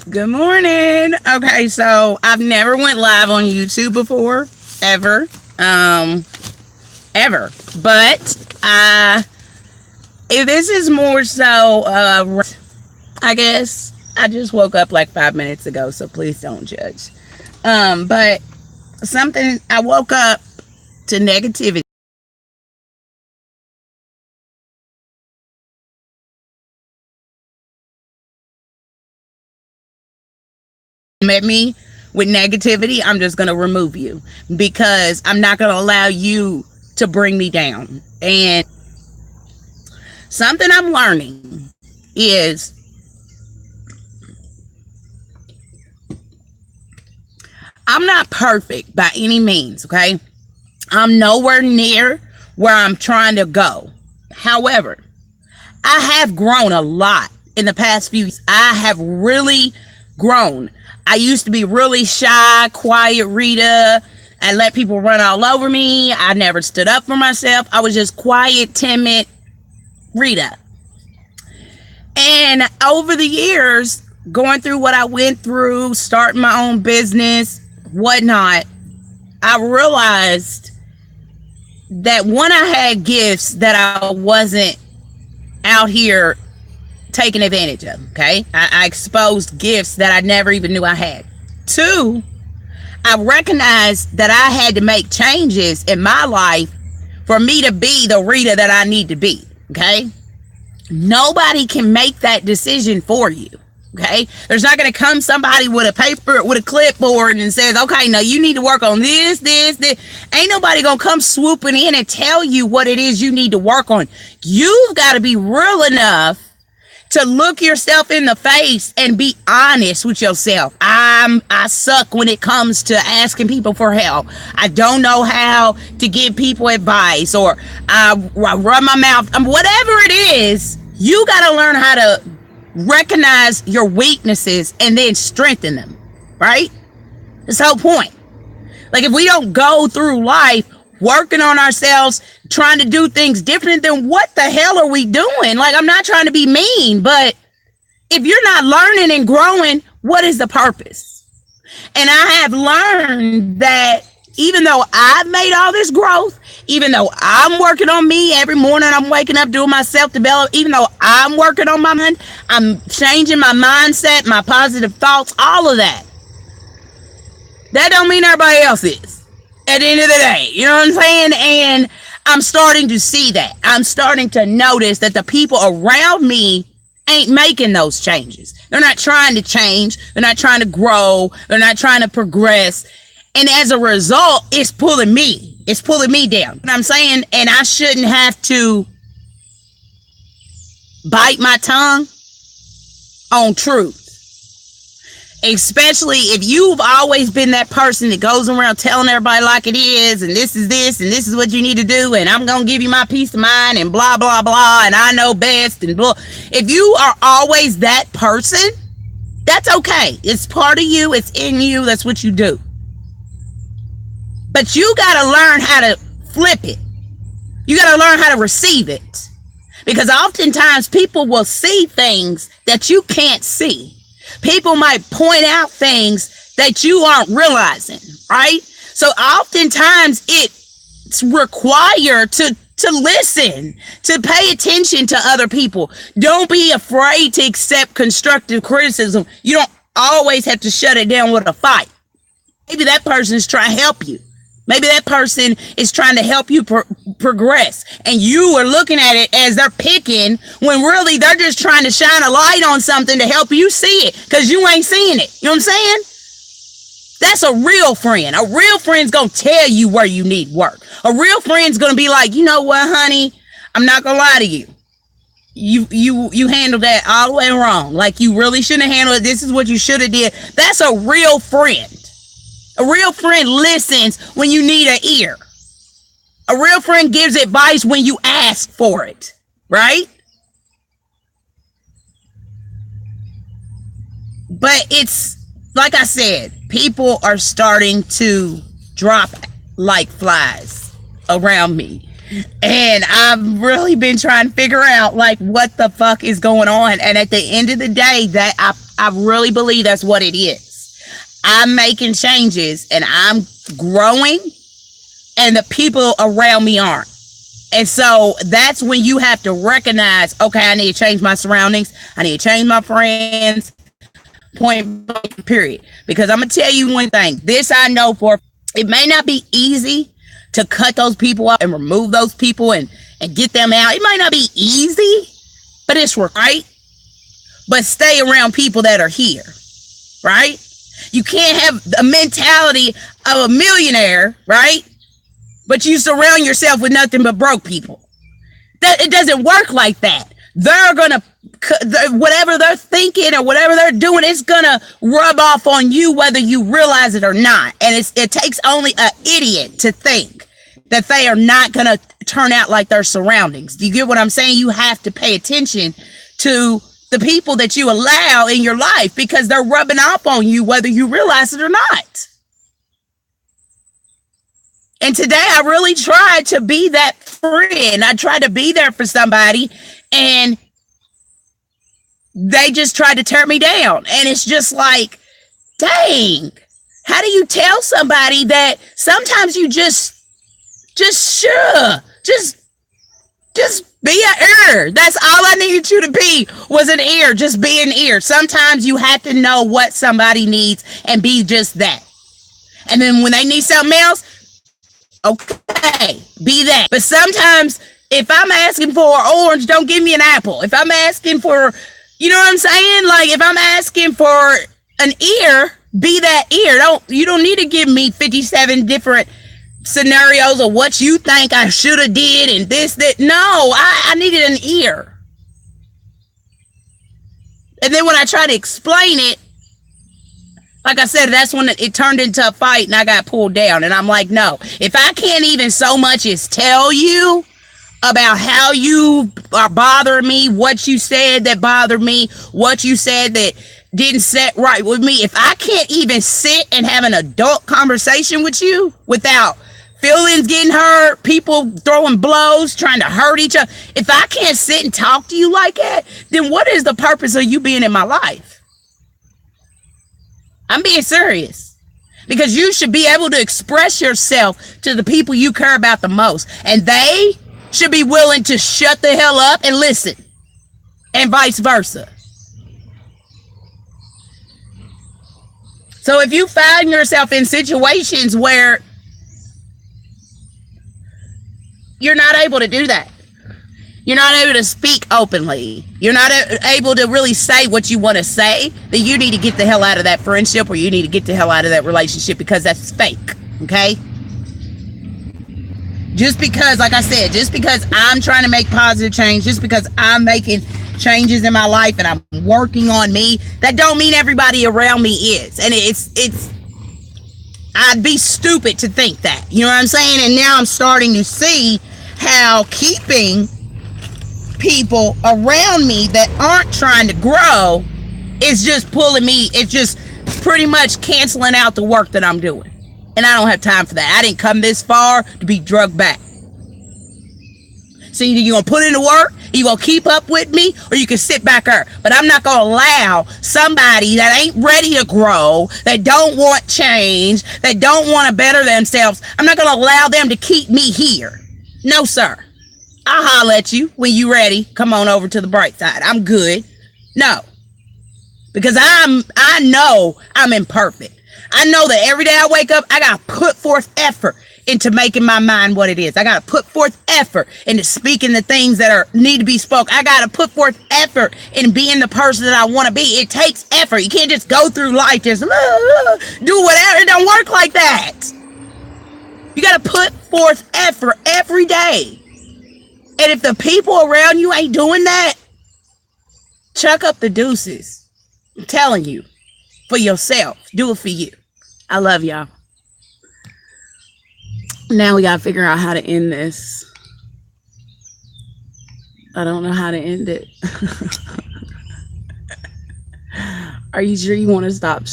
Good morning. Okay, so I've never went live on YouTube before, ever, um, ever. But if this is more so, I guess I just woke up like 5 minutes ago, so please don't judge. But something I woke up to negativity. Met me with negativity, I'm just going to remove you because I'm not going to allow you to bring me down. And something I'm learning is I'm not perfect by any means, okay? I'm nowhere near where I'm trying to go. However, I have grown a lot in the past few years. I have really grown. I used to be really shy, quiet Rita. I let people run all over me. I never stood up for myself. I was just quiet, timid Rita. And over the years, going through what I went through, starting my own business, whatnot, I realized that one, I had gifts that I wasn't out here taking advantage of. Okay, I exposed gifts that I never even knew I had. Two, I recognized that I had to make changes in my life for me to be the Rita that I need to be. Okay, nobody can make that decision for you. Okay, there's not going to come somebody with a paper, with a clipboard, and says, okay, now you need to work on this. Ain't nobody going to come swooping in and tell you what it is you need to work on. You've got to be real enough to look yourself in the face and be honest with yourself. I suck when it comes to asking people for help. I don't know how to give people advice, or I run my mouth. Whatever it is, you got to learn how to recognize your weaknesses and then strengthen them, right? That's the whole point. Like, if we don't go through life working on ourselves, trying to do things different, then what the hell are we doing? Like, I'm not trying to be mean, but if you're not learning and growing, what is the purpose? And I have learned that even though I've made all this growth, even though I'm working on me every morning, I'm waking up doing my self-development, even though I'm working on my mind, I'm changing my mindset, my positive thoughts, all of that. That don't mean everybody else is at the end of the day. You know what I'm saying? And I'm starting to see that. I'm starting to notice that the people around me ain't making those changes. They're not trying to change. They're not trying to grow. They're not trying to progress. And as a result, it's pulling me. It's pulling me down. You know what I'm saying? And I shouldn't have to bite my tongue on truth. Especially if you've always been that person that goes around telling everybody like it is, and this is this, and this is what you need to do, and I'm going to give you my peace of mind, and blah, blah, blah, and I know best, and blah. If you are always that person, that's okay. It's part of you. It's in you. That's what you do. But you got to learn how to flip it. You got to learn how to receive it. Because oftentimes people will see things that you can't see. People might point out things that you aren't realizing, right? So oftentimes it's required to listen, to pay attention to other people. Don't be afraid to accept constructive criticism. You don't always have to shut it down with a fight. Maybe that person is trying to help you. Maybe that person is trying to help you progress, and you are looking at it as they're picking, when really they're just trying to shine a light on something to help you see it, because you ain't seeing it. You know what I'm saying? That's a real friend. A real friend's going to tell you where you need work. A real friend's going to be like, you know what, honey? I'm not going to lie to you. You handled that all the way wrong. Like, you really shouldn't have handled it. This is what you should have did. That's a real friend. A real friend listens when you need an ear. A real friend gives advice when you ask for it, right? But it's, like I said, people are starting to drop like flies around me. And I've really been trying to figure out, like, what the fuck is going on. And at the end of the day, that I really believe that's what it is. I'm making changes and I'm growing, and the people around me aren't. And so that's when you have to recognize, okay, I need to change my surroundings. I need to change my friends. Point blank, period. Because I'm going to tell you one thing. This I know for, it may not be easy to cut those people out and remove those people and get them out. It might not be easy, but it's right. But stay around people that are here, right? You can't have a mentality of a millionaire, right? But you surround yourself with nothing but broke people. That it doesn't work like that. They're gonna, whatever they're thinking or whatever they're doing, it's gonna rub off on you whether you realize it or not. And it takes only an idiot to think that they are not gonna turn out like their surroundings. Do you get what I'm saying? You have to pay attention to the people that you allow in your life because they're rubbing off on you whether you realize it or not. And today I really tried to be that friend. I tried to be there for somebody and they just tried to tear me down. And it's just like, dang, how do you tell somebody that sometimes you just be an ear. That's all I needed you to be, was an ear. Just be an ear. Sometimes you have to know what somebody needs and be just that. And then when they need something else, okay, be that. But sometimes if I'm asking for an orange, don't give me an apple. If I'm asking for, you know what I'm saying? Like if I'm asking for an ear, be that ear. You don't need to give me 57 different scenarios of what you think I should have did and this, that. No, I needed an ear. And then when I try to explain it, like I said, that's when it turned into a fight and I got pulled down. And I'm like, no, if I can't even so much as tell you about how you are bothering me, what you said that bothered me, what you said that didn't set right with me, if I can't even sit and have an adult conversation with you without feelings getting hurt, people throwing blows, trying to hurt each other, if I can't sit and talk to you like that, then what is the purpose of you being in my life? I'm being serious, because you should be able to express yourself to the people you care about the most, and they should be willing to shut the hell up and listen, and vice versa. So if you find yourself in situations where you're not able to do that, you're not able to speak openly, you're not able to really say what you want to say, then you need to get the hell out of that friendship, or you need to get the hell out of that relationship, because that's fake, okay? Just because, like I said, just because I'm trying to make positive change, just because I'm making changes in my life and I'm working on me, that don't mean everybody around me is. And it's I'd be stupid to think that, you know what I'm saying? And now I'm starting to see how keeping people around me that aren't trying to grow is just pulling me, it's just pretty much canceling out the work that I'm doing. And I don't have time for that. I didn't come this far to be drugged back. So either you're going to put in the work, you're going to keep up with me, or you can sit back there. But I'm not going to allow somebody that ain't ready to grow, that don't want change, that don't want to better themselves, I'm not going to allow them to keep me here. No, sir. I'll holler at you when you ready. Come on over to the bright side. I'm good. No. Because I know I'm imperfect. I know that every day I wake up, I got to put forth effort into making my mind what it is. I got to put forth effort into speaking the things that need to be spoke. I got to put forth effort in being the person that I want to be. It takes effort. You can't just go through life just do whatever. It don't work like that. You got to put forth effort every day. And if the people around you ain't doing that, chuck up the deuces. I'm telling you, for yourself. Do it for you. I love y'all. Now we gotta figure out how to end this. I don't know how to end it. Are you sure you want to stop?